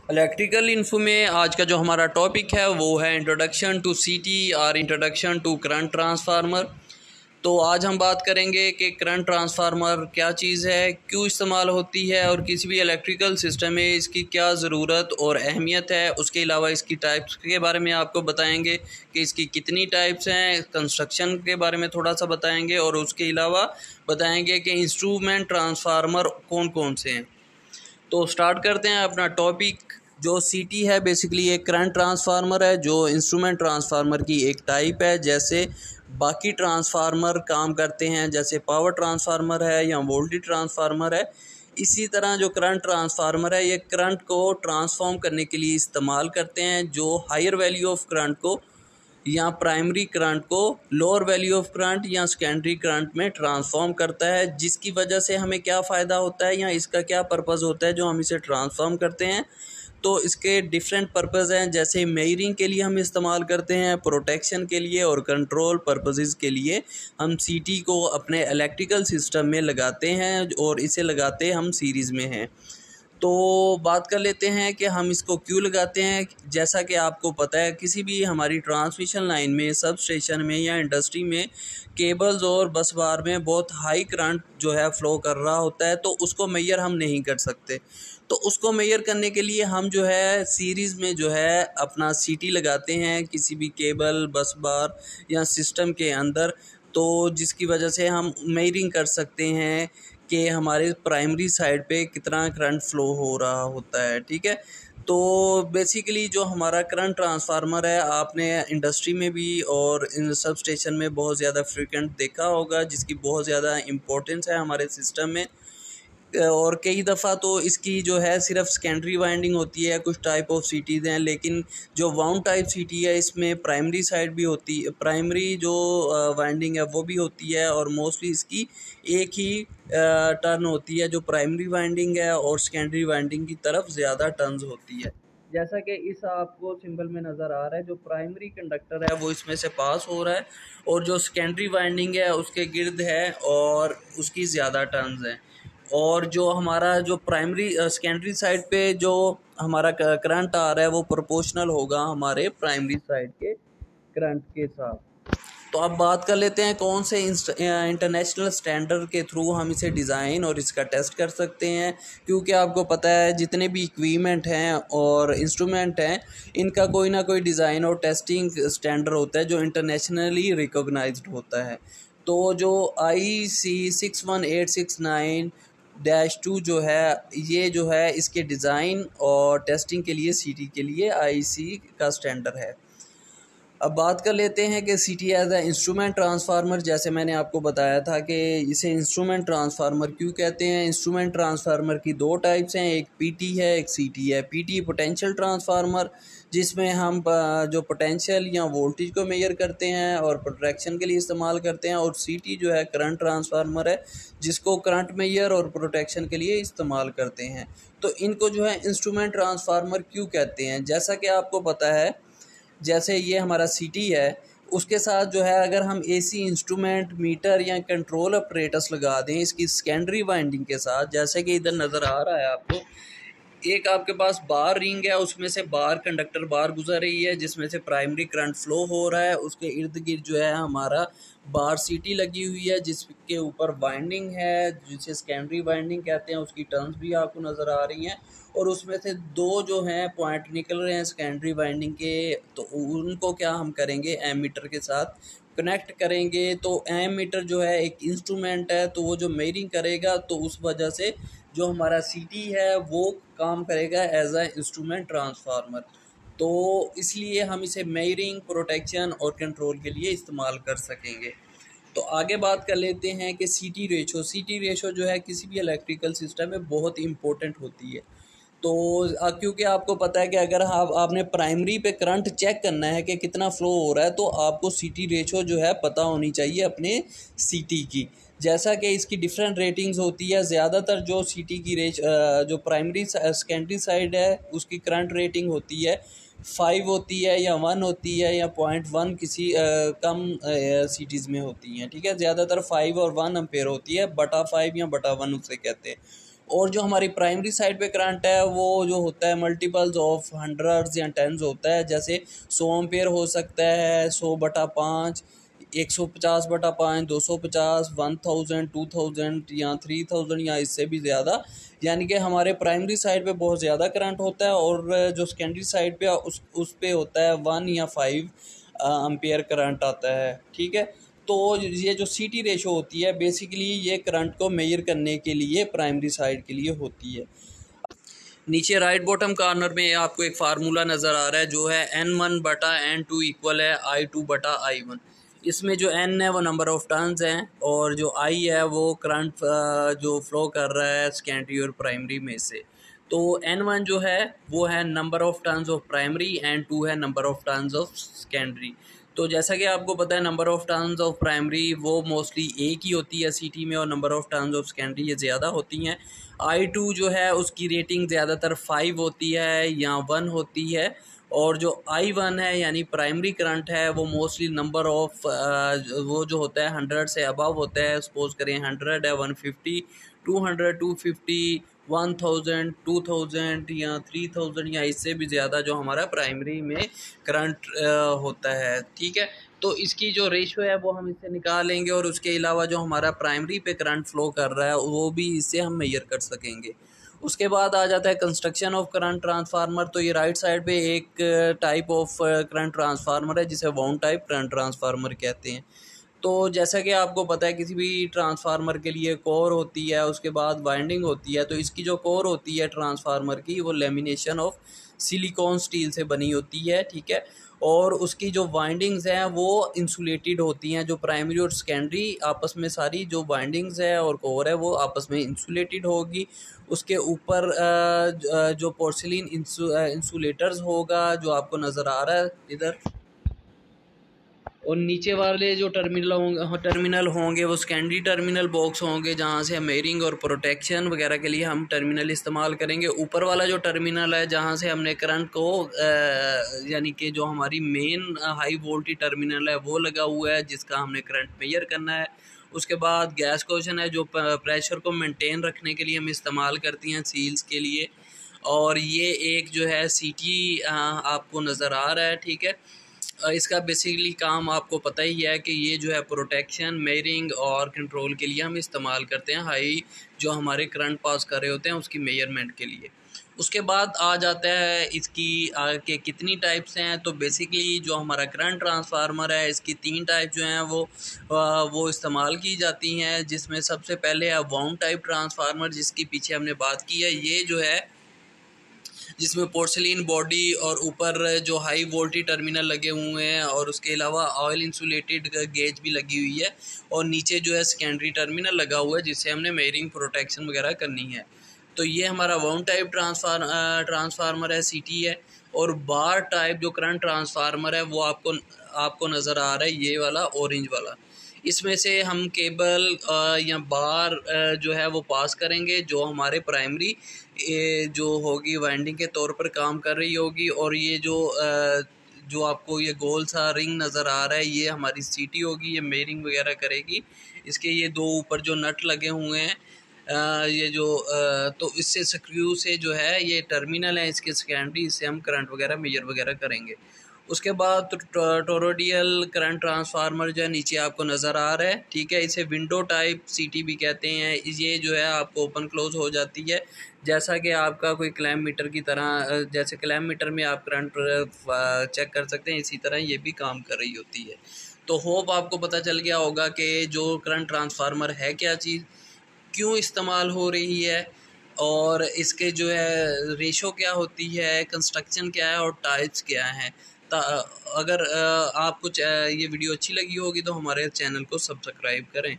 Electrical info में आज का जो हमारा टॉपिक है वो है इंट्रोडक्शन टू सीटी और इंट्रोडक्शन टू करंट ट्रांसफार्मर। तो आज हम बात करेंगे कि करंट ट्रांसफार्मर क्या चीज़ है, क्यों इस्तेमाल होती है और किसी भी इलेक्ट्रिकल सिस्टम में इसकी क्या ज़रूरत और अहमियत है। उसके अलावा इसकी टाइप्स के बारे में आपको बताएंगे कि इसकी कितनी टाइप्स हैं, कंस्ट्रक्शन के बारे में थोड़ा सा बताएंगे और उसके अलावा बताएंगे कि इंस्ट्रूमेंट ट्रांसफार्मर कौन कौन से हैं। तो स्टार्ट करते हैं अपना टॉपिक। जो सीटी है बेसिकली एक करंट ट्रांसफार्मर है जो इंस्ट्रूमेंट ट्रांसफार्मर की एक टाइप है। जैसे बाकी ट्रांसफार्मर काम करते हैं, जैसे पावर ट्रांसफार्मर है या वोल्टेज ट्रांसफार्मर है, इसी तरह जो करंट ट्रांसफार्मर है ये करंट को ट्रांसफॉर्म करने के लिए इस्तेमाल करते हैं, जो हायर वैल्यू ऑफ करंट को या प्राइमरी करंट को लोअर वैल्यू ऑफ करंट या सेकेंडरी करंट में ट्रांसफॉर्म करता है। जिसकी वजह से हमें क्या फ़ायदा होता है या इसका क्या पर्पज़ होता है जो हम इसे ट्रांसफॉर्म करते हैं। तो इसके डिफरेंट पर्पज़ हैं, जैसे मेजरिंग के लिए हम इस्तेमाल करते हैं, प्रोटेक्शन के लिए और कंट्रोल पर्पसेस के लिए हम सीटी को अपने इलेक्ट्रिकल सिस्टम में लगाते हैं और इसे लगाते हम सीरीज़ में हैं। तो बात कर लेते हैं कि हम इसको क्यों लगाते हैं। जैसा कि आपको पता है किसी भी हमारी ट्रांसमिशन लाइन में, सब स्टेशन में या इंडस्ट्री में केबल्स और बस बार में बहुत हाई करंट जो है फ़्लो कर रहा होता है, तो उसको मेजर हम नहीं कर सकते। तो उसको मेजर करने के लिए हम जो है सीरीज़ में जो है अपना सीटी लगाते हैं किसी भी केबल, बस बार या सिस्टम के अंदर, तो जिसकी वजह से हम मेजरिंग कर सकते हैं कि हमारे प्राइमरी साइड पे कितना करंट फ़्लो हो रहा होता है। ठीक है, तो बेसिकली जो हमारा करंट ट्रांसफार्मर है आपने इंडस्ट्री में भी और इन सब स्टेशन में बहुत ज़्यादा फ्रिक्वेंट देखा होगा, जिसकी बहुत ज़्यादा इम्पोर्टेंस है हमारे सिस्टम में। और कई दफ़ा तो इसकी जो है सिर्फ सेकेंडरी वाइंडिंग होती है, कुछ टाइप ऑफ सीटीज़ हैं, लेकिन जो वाउंड टाइप सीटी है इसमें प्राइमरी साइड भी होती है, प्राइमरी जो वाइंडिंग है वो भी होती है और मोस्टली इसकी एक ही टर्न होती है जो प्राइमरी वाइंडिंग है और सेकेंडरी वाइंडिंग की तरफ ज़्यादा टर्न्स होती है। जैसा कि इस आपको सिंबल में नज़र आ रहा है, जो प्राइमरी कंडक्टर है वो इसमें से पास हो रहा है और जो सेकेंडरी वाइंडिंग है उसके गिर्द है और उसकी ज़्यादा टर्न्स हैं। और जो हमारा जो प्राइमरी सेकेंडरी साइड पे जो हमारा करंट आ रहा है वो प्रोपोर्शनल होगा हमारे प्राइमरी साइड के करंट के साथ। तो अब बात कर लेते हैं कौन से इंटरनेशनल स्टैंडर्ड के थ्रू हम इसे डिज़ाइन और इसका टेस्ट कर सकते हैं, क्योंकि आपको पता है जितने भी इक्विपमेंट हैं और इंस्ट्रूमेंट हैं इनका कोई ना कोई डिज़ाइन और टेस्टिंग स्टैंडर्ड होता है जो इंटरनेशनली रिकॉग्नाइज्ड होता है। तो जो IEC 61869-2 जो है ये जो है इसके डिज़ाइन और टेस्टिंग के लिए सीटी के लिए IEC का स्टैंडर्ड है। अब बात कर लेते हैं कि सीटी एज ए इंस्ट्रूमेंट ट्रांसफार्मर, जैसे मैंने आपको बताया था कि इसे इंस्ट्रूमेंट ट्रांसफार्मर क्यों कहते हैं। इंस्ट्रूमेंट ट्रांसफार्मर की दो टाइप्स हैं, एक पीटी है एक सीटी है। पीटी पोटेंशियल ट्रांसफार्मर, जिसमें हम जो पोटेंशियल या वोल्टेज को मेजर करते हैं और प्रोटेक्शन के लिए इस्तेमाल करते हैं, और सीटी जो है करंट ट्रांसफार्मर है जिसको करंट मेजर और प्रोटेक्शन के लिए इस्तेमाल करते हैं। तो इनको जो है इंस्ट्रूमेंट ट्रांसफार्मर क्यों कहते हैं। जैसा कि आपको पता है, जैसे ये हमारा सीटी है उसके साथ जो है अगर हम एसी इंस्ट्रूमेंट, मीटर या कंट्रोल ऑपरेटर्स लगा दें इसकी सेकेंडरी वाइंडिंग के साथ, जैसे कि इधर नज़र आ रहा है आपको, एक आपके पास बार रिंग है, उसमें से बार कंडक्टर बार गुजर रही है जिसमें से प्राइमरी करंट फ्लो हो रहा है, उसके इर्द गिर्द जो है हमारा बार सीटी लगी हुई है जिसके ऊपर वाइंडिंग है जिसे सेकेंडरी वाइंडिंग कहते हैं, उसकी टर्न्स भी आपको नज़र आ रही हैं और उसमें से दो जो हैं पॉइंट निकल रहे हैं सेकेंडरी वाइंडिंग के, तो उनको क्या हम करेंगे एमीटर के साथ कनेक्ट करेंगे। तो एमीटर जो है एक इंस्ट्रूमेंट है, तो वो जो मेजरिंग करेगा तो उस वजह से जो हमारा सीटी है वो काम करेगा एज अ इंस्ट्रूमेंट ट्रांसफार्मर। तो इसलिए हम इसे मेजरिंग, प्रोटेक्शन और कंट्रोल के लिए इस्तेमाल कर सकेंगे। तो आगे बात कर लेते हैं कि सीटी रेशो। सीटी रेशो जो है किसी भी इलेक्ट्रिकल सिस्टम में बहुत इंपॉर्टेंट होती है। तो क्योंकि आपको पता है कि अगर आपने प्राइमरी पे करंट चेक करना है कि कितना फ़्लो हो रहा है, तो आपको सीटी रेशो जो है पता होनी चाहिए अपने सीटी की। जैसा कि इसकी डिफरेंट रेटिंग्स होती है, ज़्यादातर जो सीटी की जो प्राइमरी सेकेंडरी साइड है उसकी करंट रेटिंग होती है 5 होती है या 1 होती है या 0.1 किसी कम सिटीज़ में होती हैं। ठीक है, ज़्यादातर 5 और 1 एम्पेयर होती है, बटा 5 या बटा 1 उसे कहते हैं। और जो हमारी प्राइमरी साइड पे करंट है वो जो होता है मल्टीपल्स ऑफ हंड्रेड्स या टेंस होता है, जैसे 100 एम्पेयर हो सकता है, 100/5, 150/5, 250, 1000, 2000 या 3000 या इससे भी ज़्यादा। यानी कि हमारे प्राइमरी साइड पे बहुत ज़्यादा करंट होता है और जो सेकेंडरी साइड पे उस पे होता है 1 या 5 एम्पेयर करंट आता है। ठीक है, तो ये जो सीटी रेशो होती है बेसिकली ये करंट को मेजर करने के लिए प्राइमरी साइड के लिए होती है। नीचे राइट बॉटम कॉर्नर में आपको एक फार्मूला नज़र आ रहा है जो है N1/N2 इक्वल है I2/I1। इसमें जो N है वो नंबर ऑफ़ टर्न्स हैं और जो I है वो करंट जो फ्लो कर रहा है सेकेंडरी और प्राइमरी में से। तो N1 जो है वो है number of turns of primary, N2 है number of turns of secondary. तो जैसा कि आपको पता है number of turns of primary वो मोस्टली एक ही होती है सीटी में और number of turns of secondary ये ज़्यादा होती हैं। I2 जो है उसकी रेटिंग ज़्यादातर 5 होती है या 1 होती है और जो I1 है यानी प्राइमरी करंट है वो मोस्टली नंबर ऑफ़ वो जो होता है 100 से अबव होता है। सपोज़ करें 100 है, 150, 200, 250, 1000, 2000 या 3000 या इससे भी ज़्यादा जो हमारा प्राइमरी में करंट होता है। ठीक है, तो इसकी जो रेशो है वो हम इससे निकालेंगे और उसके अलावा जो हमारा प्राइमरी पे करंट फ्लो कर रहा है वो भी इससे हम मेजर कर सकेंगे। उसके बाद आ जाता है कंस्ट्रक्शन ऑफ करंट ट्रांसफार्मर। तो ये राइट साइड पे एक टाइप ऑफ करंट ट्रांसफार्मर है जिसे वाउंड टाइप करंट ट्रांसफार्मर कहते हैं। तो जैसा कि आपको पता है किसी भी ट्रांसफार्मर के लिए कोर होती है, उसके बाद वाइंडिंग होती है। तो इसकी जो कोर होती है ट्रांसफार्मर की वो लेमिनेशन ऑफ सिलिकॉन स्टील से बनी होती है। ठीक है, और उसकी जो वाइंडिंग्स हैं वो इंसुलेटेड होती हैं। जो प्राइमरी और सेकेंडरी आपस में सारी जो वाइंडिंग्स है और कोर है वो आपस में इंसुलेटेड होगी। उसके ऊपर जो पोर्सिलिन इंसुलेटर्स होगा जो आपको नज़र आ रहा है इधर, और नीचे वाले जो टर्मिनल होंगे वो सेकेंडरी टर्मिनल बॉक्स होंगे जहाँ से हम एयरिंग और प्रोटेक्शन वगैरह के लिए हम टर्मिनल इस्तेमाल करेंगे। ऊपर वाला जो टर्मिनल है जहाँ से हमने करंट को यानी कि जो हमारी मेन हाई वोल्टेज टर्मिनल है वो लगा हुआ है जिसका हमने करंट मेजर करना है। उसके बाद गैस कोशन है जो प्रेशर को मेंटेन रखने के लिए हम इस्तेमाल करती हैं सील्स के लिए। और ये एक जो है सीटी आपको नज़र आ रहा है। ठीक है, इसका बेसिकली काम आपको पता ही है कि ये जो है प्रोटेक्शन, मेजरिंग और कंट्रोल के लिए हम इस्तेमाल करते हैं हाई जो हमारे करंट पास कर रहे होते हैं उसकी मेजरमेंट के लिए। उसके बाद आ जाता है इसकी के कितनी टाइप्स हैं। तो बेसिकली जो हमारा करंट ट्रांसफार्मर है इसकी 3 टाइप जो हैं वो इस्तेमाल की जाती हैं, जिसमें सबसे पहले है वाउंड टाइप ट्रांसफार्मर जिसकी पीछे हमने बात की है। ये जो है जिसमें पोर्सिलिन बॉडी और ऊपर जो हाई वोल्टेज टर्मिनल लगे हुए हैं और उसके अलावा ऑयल इंसुलेटेड गेज भी लगी हुई है और नीचे जो है सेकेंडरी टर्मिनल लगा हुआ है जिससे हमने मेजरिंग प्रोटेक्शन वगैरह करनी है। तो ये हमारा वाउंड टाइप ट्रांसफार्मर है, सीटी है। और बार टाइप जो करंट ट्रांसफार्मर है वो आपको नज़र आ रहा है, ये वाला ऑरेंज वाला। इसमें से हम केबल या बार जो है वो पास करेंगे जो हमारे प्राइमरी जो होगी वाइंडिंग के तौर पर काम कर रही होगी। और ये जो आपको ये गोल सा रिंग नज़र आ रहा है ये हमारी सीटी होगी, ये मेयरिंग वगैरह करेगी। इसके ये 2 ऊपर जो नट लगे हुए हैं ये जो तो इससे स्क्रू से जो है ये टर्मिनल है इसके सेकेंडरी, इससे हम करंट वगैरह मेजर वगैरह करेंगे। उसके बाद टोरोडियल करंट ट्रांसफार्मर जो है नीचे आपको नज़र आ रहा है। ठीक है, इसे विंडो टाइप सीटी भी कहते हैं। ये जो है आपको ओपन क्लोज हो जाती है जैसा कि आपका कोई क्लैम्प मीटर की तरह, जैसे क्लैम्प मीटर में आप करंट चेक कर सकते हैं इसी तरह ये भी काम कर रही होती है। तो होप आपको पता चल गया होगा कि जो करंट ट्रांसफार्मर है क्या चीज़, क्यों इस्तेमाल हो रही है और इसके जो है रेशो क्या होती है, कंस्ट्रक्शन क्या है और टाइप्स क्या हैं। अगर आप कुछ ये वीडियो अच्छी लगी होगी तो हमारे चैनल को सब्सक्राइब करें।